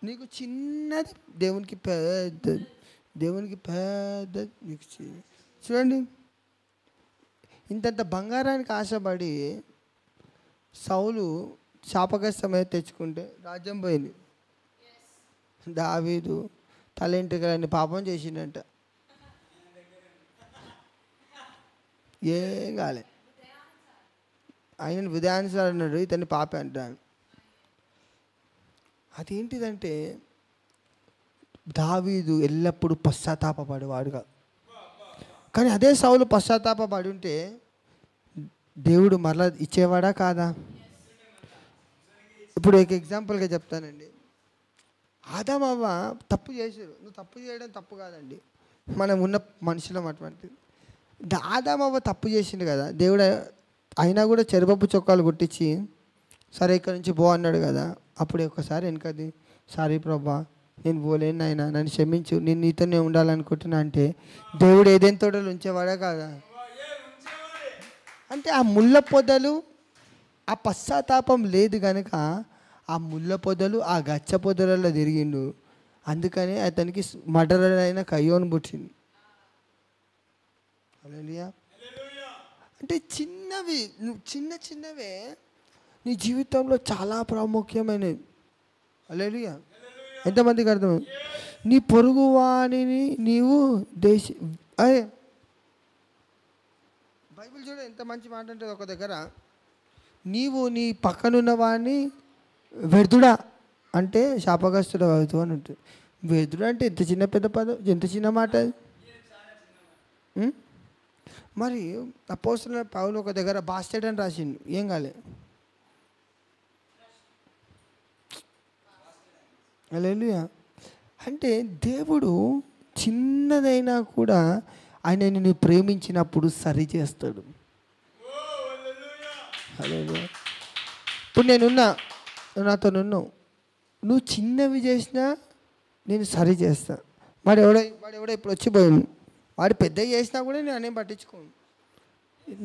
నీకు చిన్నది దేవునికి పెద్ద, దేవునికి పెద్ద. చూడండి, ఇంతంత బంగారానికి ఆశపడి సౌలు శాపగ్రస్తమై తెచ్చుకుంటే రాజ్యం పోయింది. దావీదు తలెంట్రుకలని పాపం చేసిండంట, ఏం కాలే. ఆయన ఉదయాన్సార్ అన్నాడు, ఇతన్ని పాపే అంటాను. అదేంటిదంటే దావీదు ఎల్లప్పుడూ పశ్చాత్తాపపడేవాడుగా. కానీ అదే సౌలు పశ్చాత్తాపడి ఉంటే దేవుడు మరలా ఇచ్చేవాడా కాదా? ఇప్పుడు ఒక ఎగ్జాంపుల్గా చెప్తానండి. ఆదాం అవ్వ తప్పు చేశారు. నువ్వు తప్పు చేయడం తప్పు కాదండి, మనం ఉన్న మనుషులం అటువంటిది. ఆదాం అవ్వ తప్పు చేసిండు కదా, దేవుడు అయినా కూడా చెరుపప్పు చొక్కాలు కొట్టించి సరే ఇక్కడ నుంచి పో అన్నాడు కదా. అప్పుడు ఒకసారి వెనకది, సారీ ప్రభా నేను పోలేను నాయన, నన్ను క్షమించు, నేను నీతోనే ఉండాలనుకుంటున్నా అంటే దేవుడు ఏదైనా తోటలు ఉంచేవాడా కాదా? అంటే ఆ ముళ్ళ పొదలు, ఆ పశ్చాత్తాపం లేదు కనుక ఆ ముళ్ళ పొదలు ఆ గచ్చ పొదలలో తిరిగిండు. అందుకని అతనికి మర్డరర్ అయిన కయ్యోను పుట్టింది. హల్లెలూయా. అంటే చిన్నవి, చిన్నవే నీ జీవితంలో చాలా ప్రాముఖ్యమైనవి. హల్లెలూయా. ఎంతమందికి అర్థం? నీ పొరుగు వాణిని నీవు అదే బైబిల్ చూడ ఎంత మంచి మాట ఉంటుంది ఒక దగ్గర, నీవు నీ పక్కనున్న వాడిని వ్యర్థుడా అంటే శాపగ్రస్తుడు అవుతావు అని ఉంటుంది. వ్యర్థుడు అంటే ఎంత చిన్న పెద్ద పదం, ఎంత చిన్న మాట అది. మరి అపోస్తలుడైన పౌలు ఒక దగ్గర బాస్టెడ్ అని రాసిండు, ఏం కాలే. హల్లెలూయా. అంటే దేవుడు చిన్నదైనా కూడా ఆయన నిన్ను ప్రేమించినప్పుడు సరి చేస్తాడు. హల్లెలూయా. ఇప్పుడు నేనున్నా, నాతో నున్నావు, నువ్వు చిన్నవి చేసినా నేను సరి చేస్తా. వాడు ఎవడో ఇప్పుడు వచ్చిపోయాను, వాడు పెద్దవి చేసినా కూడా నేను అనేం పట్టించుకోను,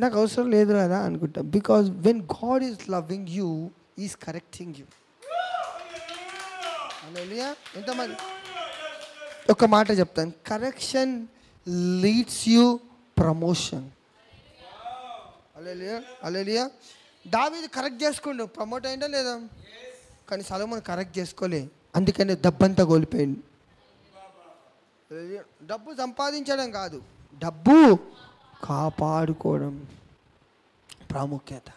నాకు అవసరం లేదు కదా అనుకుంటా. Because when God is loving you, is correcting you. Hallelujah. ఎంతమంది ఒక మాట చెప్తాను, correction leads you promotion. Hallelujah. Hallelujah. దావీదు కరెక్ట్ చేసుకుండు, ప్రమోట్ అయిందా లేదా? కానీ సొలొమోను కరెక్ట్ చేసుకోలే, అందుకని డబ్బంతా కోల్పోయింది. డబ్బు సంపాదించడం కాదు, డబ్బు కాపాడుకోవడం ప్రాముఖ్యత.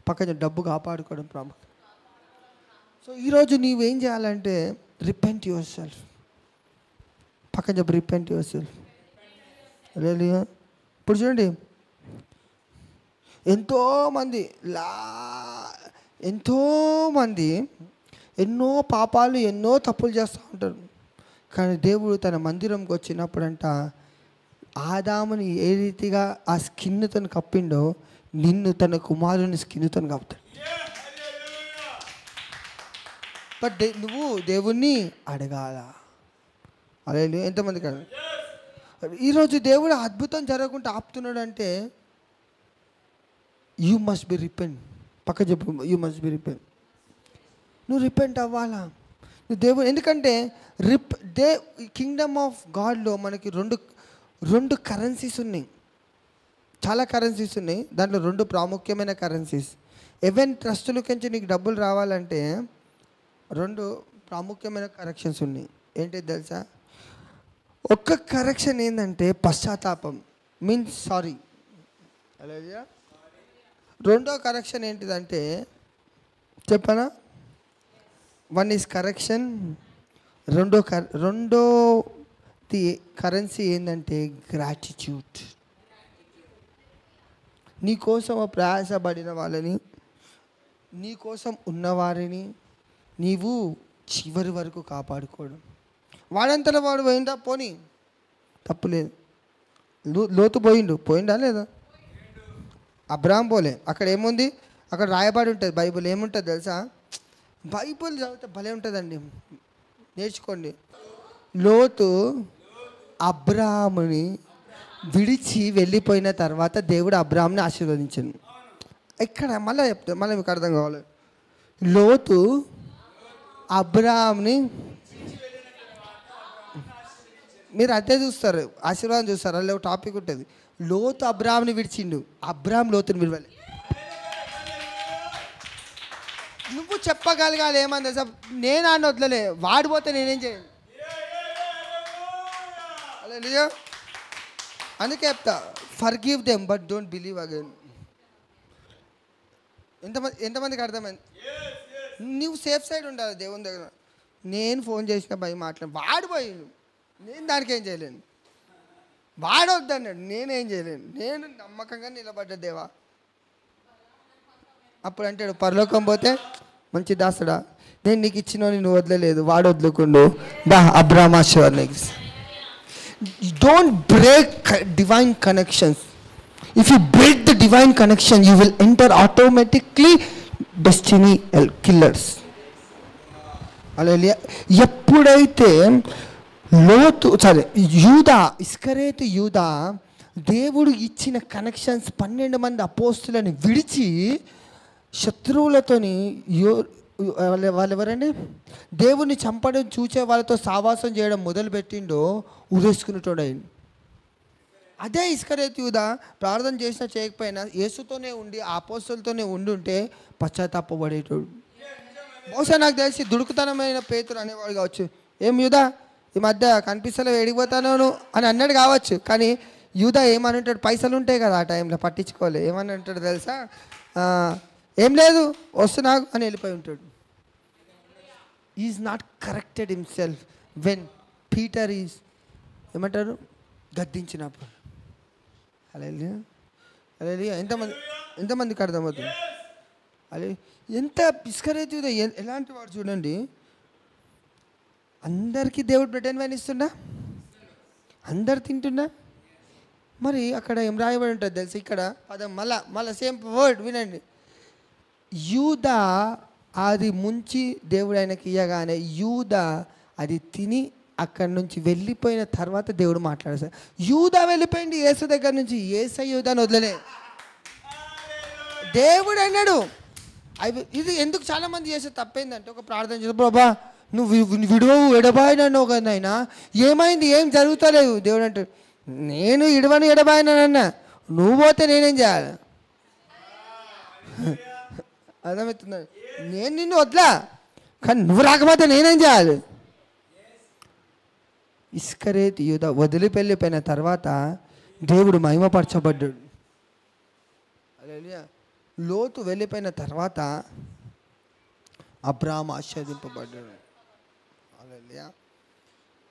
పక్కన డబ్బు కాపాడుకోవడం ప్రాముఖ్యత. సో ఈరోజు నీవేం చేయాలంటే రిపెంట్ యువర్ సెల్ఫ్. పక్కన చెప్పు, రిపెంట్ యువర్ సెల్ఫ్. హల్లెలూయా. ఇప్పుడు చూడండి, ఎంతోమంది ఎన్నో పాపాలు ఎన్నో తప్పులు చేస్తూ ఉంటారు. కానీ దేవుడు తన మందిరంకి వచ్చినప్పుడంట ఆదాముని ఏ రీతిగా ఆ స్కిన్తో కప్పిండో నిన్ను తన కుమారుని స్కిన్తో కప్పుతాడు. బట్ నువ్వు దేవుణ్ణి అడగాల. అలా ఎంతమంది కదా ఈరోజు దేవుడు అద్భుతం జరగకుండా ఆపుతున్నాడు అంటే యూ మస్ట్ బి రిపెంట్. పక్క చెప్పు, యూ మస్ట్ బి రిపెంట్. నువ్వు రిపెంట్ అవ్వాలా నువ్వు దేవుడు. ఎందుకంటే కింగ్డమ్ ఆఫ్ గాడ్లో మనకి రెండు కరెన్సీస్ ఉన్నాయి, చాలా కరెన్సీస్ ఉన్నాయి. దాంట్లో రెండు ప్రాముఖ్యమైన కరెన్సీస్. ఎవెన్ ట్రస్టులకించి నీకు డబ్బులు రావాలంటే రెండు ప్రాముఖ్యమైన కరెక్షన్స్ ఉన్నాయి. ఏంటి తెలుసా? ఒక్క కరెక్షన్ ఏంటంటే పశ్చాత్తాపం, మీన్స్ సారీ. అలాగే రెండో కరెక్షన్ ఏంటిదంటే చెప్పనా? వన్ ఈజ్ కరెక్షన్, రెండోది కరెన్సీ ఏంటంటే గ్రాటిట్యూడ్. నీ కోసం ప్రయాసపడిన వాళ్ళని, నీ కోసం ఉన్నవారిని నీవు చివరి వరకు కాపాడుకోవడం. వాడంతలో వాడు పోయిందా, పోనీ తప్పులేదు. లోతు పోయిందా లేదా? అబ్రాహాం పోలే. అక్కడ ఏముంది? అక్కడ రాయబడి ఉంటుంది బైబిల్. ఏముంటుంది తెలుసా? బైబిల్ చదివితే భలే ఉంటుందండి, నేర్చుకోండి. లోతు అబ్రాహాముని విడిచి వెళ్ళిపోయిన తర్వాత దేవుడు అబ్రాహాంని ఆశీర్వదించాను. ఇక్కడ మళ్ళీ చెప్తా, మళ్ళీ మీకు అర్థం కావాలి. లోతు అబ్రాహాంని మీరు అదే చూస్తారు, ఆశీర్వాదం చూస్తారు. అందులో ఒక టాపిక్ ఉంటుంది, లోతు అబ్రాహాంని విడిచిండు, అబ్రాహాం లోతుని విడవాలి. నువ్వు చెప్పగలగాలి ఏమని తెలుసా, నేను ఆయన వదలలే, వాడిపోతే నేనేం చేయను. అలా అందుకే చెప్తా, forgive them but don't believe again. ఎంతమందికి అర్థమైంది? నువ్వు సేఫ్ సైడ్ ఉండాలి దేవుని దగ్గర. నేను ఫోన్ చేసిన భయ వాడిపోయాను, నేను దానికి ఏం చేయలేను. వాడొద్దన్నాడు, నేనేం చేయలేను. నేను నమ్మకంగా నిలబడ్డ దేవా. అప్పుడు అంటాడు, పరలోకం పోతే మంచి దాసుడా, నేను నీకు ఇచ్చినోని నువ్వు వదలలేదు, వాడు వదులుకుండు, దా అబ్రాహాం ఆశీర్వాదం. Don't break divine connections. If you break the divine connection, you will enter automatically destiny killers. Hallelujah. ఎప్పుడైతే యూదా, ఇస్కరేతు యూదా దేవుడు ఇచ్చిన కనెక్షన్స్ 12 మంది అపోస్తులను విడిచి శత్రువులతోని వాళ్ళు ఎవరండి దేవుణ్ణి చంపడం చూసే వాళ్ళతో సావాసం చేయడం మొదలుపెట్టిండో ఉరేసుకునేటోడైంది. అదే ఇస్కరేతు యూదా ప్రార్థన చేసినా చేయకపోయినా యేసుతోనే ఉండి అపోస్తలుతోనే ఉండుంటే పశ్చాత్తాపపడేటోడు. బహుశా నాకు తెలిసి దుడుకుతనమైన పేతురు అనేవాడు కావచ్చు, ఏం యూదా ఈ మధ్య కనిపిస్తలేవు ఎడిగిపోతాను అని అన్నాడు కావచ్చు. కానీ యూదా ఏమని ఉంటాడు, పైసలు ఉంటాయి కదా ఆ టైంలో, పట్టించుకోలే. ఏమని అంటాడు తెలుసా, ఏం లేదు వస్తున్నాగు అని వెళ్ళిపోయి ఉంటాడు. Is not corrected himself when Peter is ఏమంటారు గద్దించినప్పుడు. హల్లెలూయా, హల్లెలూయా. ఎంతమందికి అర్థమవుతుంది? అదే ఎంత ఇస్కరేతు ఎలాంటి వాడు చూడండి. అందరికీ దేవుడు బ్రెడ్ అండ్ వైన్ ఇస్తున్నా, అందరు తింటున్నా. మరి అక్కడ ఏం రాయబడి ఉంటుంది తెలుసు, ఇక్కడ పదం మళ్ళా సేమ్ వర్డ్ వినండి. యూదా అది ముంచి దేవుడు ఆయనకి ఇయ్యగానే యూదా అది తిని అక్కడి నుంచి వెళ్ళిపోయిన తర్వాత దేవుడు మాట్లాడేశాడు. యూదా వెళ్ళిపోయింది యేసు దగ్గర నుంచి, యేసయ్య యూదాని వదలలే. దేవుడు అన్నాడు ఇది ఎందుకు చాలామంది చేసే తప్పేందంటే, ఒక ప్రార్థన చేస్తే ప్రభా నువ్వు విడవవు ఎడబాయినన్ను ఒక నాయనా, ఏమైంది ఏం జరుగుతలేదు. దేవుడు అంటాడు నేను ఇడవను ఎడబాయినన్నా, నువ్వు పోతే నేనేం చేయాలి? అర్థమవుతున్నాడు, నేను నిన్ను వదలా కానీ నువ్వు రాకపోతే నేనేం చేయాలి? ఇస్కరేతు యూదా వదిలిపెళ్ళిపోయిన తర్వాత దేవుడు మహిమపరచబడ్డాడు. హల్లెలూయా. లోతు వెళ్ళిపోయిన తర్వాత అబ్రాహాము ఆశీర్వదింపబడ్డాడు. హల్లెలూయా.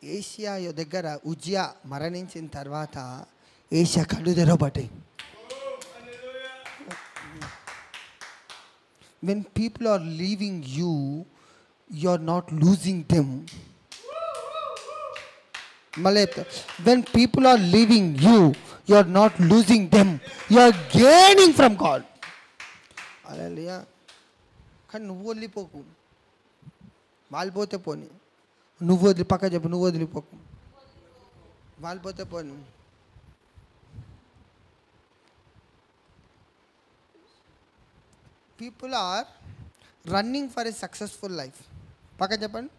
ఏషియా దగ్గర ఉజ్జియా మరణించిన తర్వాత ఏషియా కళ్ళు తెరవబడ్డాయి. When people are leaving you, you are not losing them. When people are leaving you, you are not losing them. You are gaining from God. Hallelujah. కానీ నువ్వు వదిలిపోకు, వాళ్ళు పోతే పోని. నువ్వు వదిలి పక్క చెప్పు, నువ్వు వదిలిపోకు, వాళ్ళు పోతే పోని. People are running for a successful life. పక్క చెప్పండి.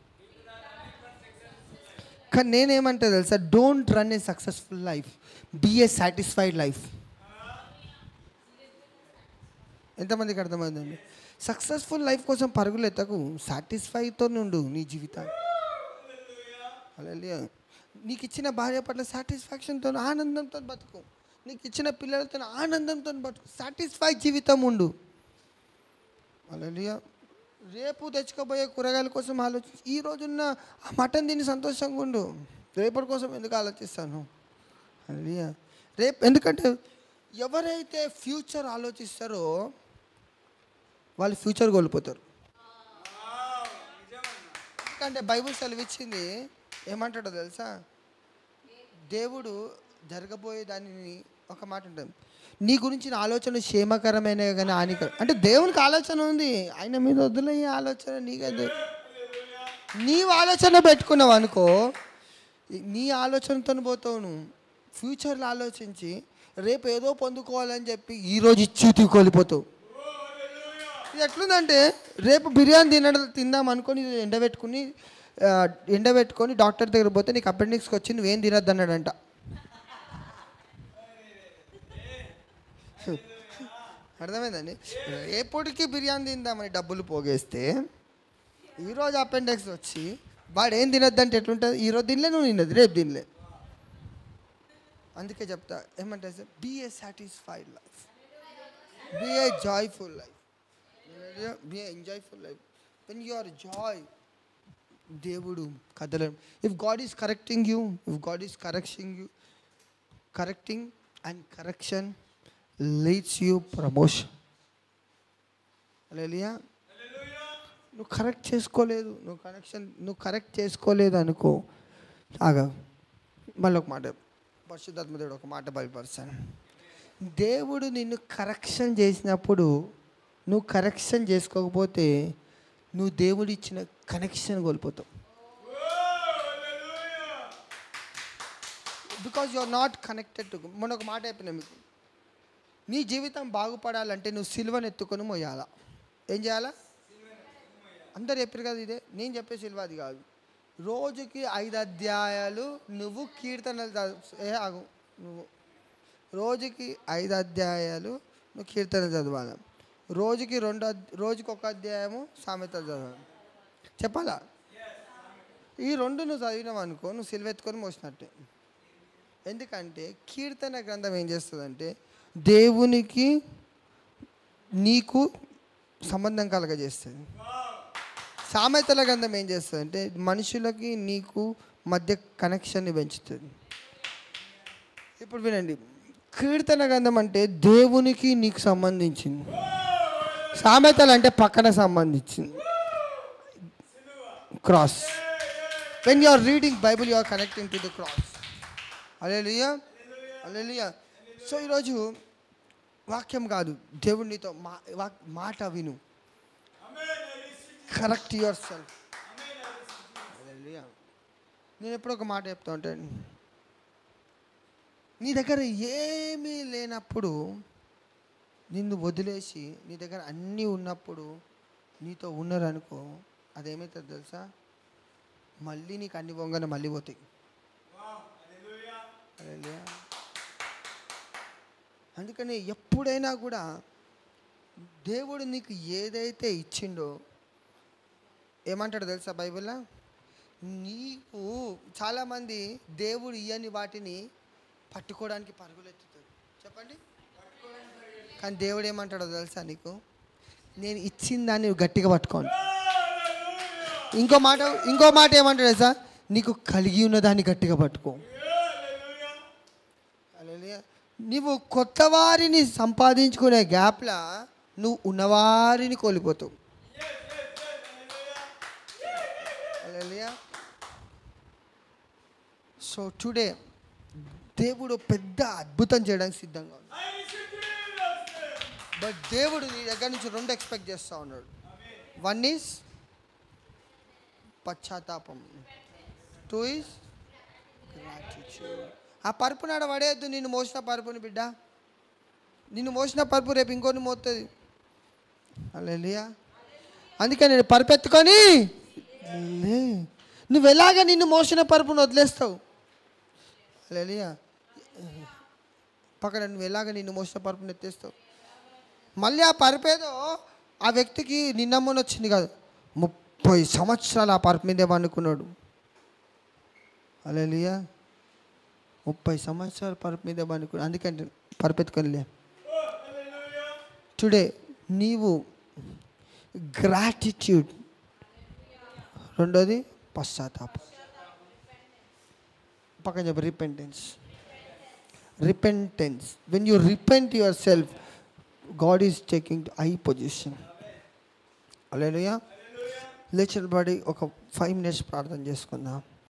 కానీ నేనేమంటా తెలుసా, don't run a successful life, be a satisfied life. ఎంతమందికి అర్థమైందండి? సక్సెస్ఫుల్ లైఫ్ కోసం పరుగులు ఎత్తకు, సాటిస్ఫైతో ఉండు నీ జీవితాన్ని. హల్లెలూయా. నీకు ఇచ్చిన భార్య పట్ల సాటిస్ఫాక్షన్తో ఆనందంతో బతుకు, నీకు ఇచ్చిన పిల్లలతో ఆనందంతో బతుకు, సాటిస్ఫై జీవితం ఉండు. హల్లెలూయా. రేపు తెచ్చుకోబోయే కూరగాయల కోసం ఆలోచించి, ఈ రోజున్న ఆ మటన్ తిని సంతోషంగా ఉండు. రేపటి కోసం ఎందుకు ఆలోచిస్తాను? హల్లెలూయా. రేపు ఎందుకంటే ఎవరైతే ఫ్యూచర్ ఆలోచిస్తారో వాళ్ళు ఫ్యూచర్ కోల్పోతారు. ఎందుకంటే బైబిల్ సెలవిచ్చింది ఏమంటాడో తెలుసా, దేవుడు జరగబోయే దానిని ఒక మాట ఉంటుంది, నీ గురించిన ఆలోచన క్షేమకరమైన కానీ హానికరం. అంటే దేవునికి ఆలోచన ఉంది, ఆయన మీద వదిలే ఆలోచన నీకదే. నీవు ఆలోచన పెట్టుకున్నావు అనుకో, నీ ఆలోచనతో పోతావు. నువ్వు ఫ్యూచర్లో ఆలోచించి రేపు ఏదో పొందుకోవాలని చెప్పి ఈరోజు ఇచ్చి కోల్పోతావు. ఇది ఎట్లుందంటే, రేపు బిర్యానీ తిందాం అనుకొని ఎండబెట్టుకుని ఎండబెట్టుకొని డాక్టర్ దగ్గర పోతే నీకు అపెండిక్స్కి వచ్చి నువ్వేం తినద్దు అన్నాడంట. అర్థమైందండి? రేపటికి బిర్యానీ తిందామని డబ్బులు పోగేస్తే ఈరోజు అపెండిక్స్ వచ్చి వాడు ఏం తినద్దంటే ఎట్లుంటుంది? ఈరోజు తినలే, నువ్వు తినదు, రేపు తినలే. అందుకే చెప్తా ఏమంటే be a satisfied life, be a joyful life, be a enjoyful life. When you are joy, దేవుడు కదలడం. If God is correcting you, if God is correcting and correction leads you promotion. Hallelujah. నువ్వు కరెక్ట్ చేసుకోలేదు అనుకో, ఆగా మళ్ళీ ఒక మాట, పరిశుద్ధాత్మ దేవుడు ఒక మాట బయలుపరుస్తాను. దేవుడు నిన్ను కరెక్షన్ చేసినప్పుడు నువ్వు కరెక్షన్ చేసుకోకపోతే నువ్వు దేవుడు ఇచ్చిన కనెక్షన్ కోల్పోతావు. Because you are not connected to. మొన్న ఒక మాట చెప్పినా మీకు, నీ జీవితం బాగుపడాలంటే నువ్వు సిలువను ఎత్తుకొని మోయాలా. ఏం చేయాలా? అందరు చెప్పారు కదా ఇదే, నేను చెప్పే సిలువ అది కాదు. రోజుకి 5 అధ్యాయాలు నువ్వు కీర్తనలు నువ్వు రోజుకి 5 అధ్యాయాలు నువ్వు కీర్తనలు చదవాలి. రోజుకి 1 అధ్యాయము సామెతలు చదవాలి. చెప్పాలా? ఈ 2 నువ్వు చదివినావు అనుకో, నువ్వు సిలువెత్తుకొని మోసినట్టే. ఎందుకంటే కీర్తన గ్రంథం ఏం చేస్తుందంటే దేవునికి నీకు సంబంధం కలగజేస్తుంది. సామెతల గ్రంథం ఏం చేస్తుందంటే మనుషులకి నీకు మధ్య కనెక్షన్ని పెంచుతుంది. ఇప్పుడు వినండి, కీర్తన గ్రంథం అంటే దేవునికి నీకు సంబంధించింది, సామెతలు అంటే పక్కన సంబంధించింది. Cross. When you are reading Bible you are connecting to the cross. Hallelujah, hallelujah. So ఈరోజు వాక్యం కాదు, దేవుడు నీతో మాట విను. Correct yourself. హల్లెలూయా. నేను ఎప్పుడు ఒక మాట చెప్తా ఉంటాను, నీ దగ్గర ఏమీ లేనప్పుడు నిన్ను వదిలేసి నీ దగ్గర అన్నీ ఉన్నప్పుడు నీతో ఉన్నారనుకో, అదేమవుతుంది తెలుసా? మళ్ళీ నీకు అన్ని వంగన మళ్ళీ పోతాయి. అందుకని ఎప్పుడైనా కూడా దేవుడు నీకు ఏదైతే ఇచ్చిండో, ఏమంటాడు తెలుసా బైబిల్లో? నీకు చాలామంది దేవుడు ఇయ్యని వాటిని పట్టుకోవడానికి పరుగులెత్తుతారు. చెప్పండి. కానీ దేవుడు ఏమంటాడో తెలుసా నీకు? నేను ఇచ్చిన దాన్ని గట్టిగా పట్టుకోండి. ఇంకో మాట ఏమంటాడు తెలుసా? నీకు కలిగి ఉన్నదాన్ని గట్టిగా పట్టుకో. నువ్వు కొత్త వారిని సంపాదించుకునే గ్యాప్లా నువ్వు ఉన్నవారిని కోల్పోతావు. సో టుడే దేవుడు పెద్ద అద్భుతం చేయడానికి సిద్ధంగా ఉన్నాడు. బట్ దేవుడు నీ దగ్గర నుంచి 2 ఎక్స్పెక్ట్ చేస్తూ ఉన్నాడు. 1 ఈజ్ పశ్చాత్తాపం, 2 ఈజ్ గ్రాటిట్యూడ్. ఆ పరుపు నాడ పడేయద్దు. నిన్ను మోసిన పరుపుని బిడ్డ, నిన్ను మోసిన పరుపు రేపు ఇంకొని మోస్తుంది. హల్లెలూయా. అందుకే నేను పరుపెత్తుకొని నువ్వు ఎలాగ నిన్ను మోసిన పరుపును వదిలేస్తావు? హల్లెలూయా. పక్కన నువ్వు ఎలాగ నిన్ను మోసిన పరుపుని ఎత్తేస్తావు? మళ్ళీ ఆ పరుపేదో ఆ వ్యక్తికి నిన్నమ్మని వచ్చింది కాదు, 30 సంవత్సరాలు ఆ పరుపు మీదే వండుకున్నాడు. హల్లెలూయా. 30 సంవత్సరాలు పరుపు మీద వండుకున్నాడు. అందుకంటే పరుపెత్తుకొనిలే. టుడే నీవు గ్రాటిట్యూడ్, రెండోది పశ్చాత్తాపం. పక్కన చెప్పు repentance. When you repent yourself, God is taking high position. Hallelujah. లేచిన బడి ఒక 5 minutes ప్రార్థన చేసుకుందాం.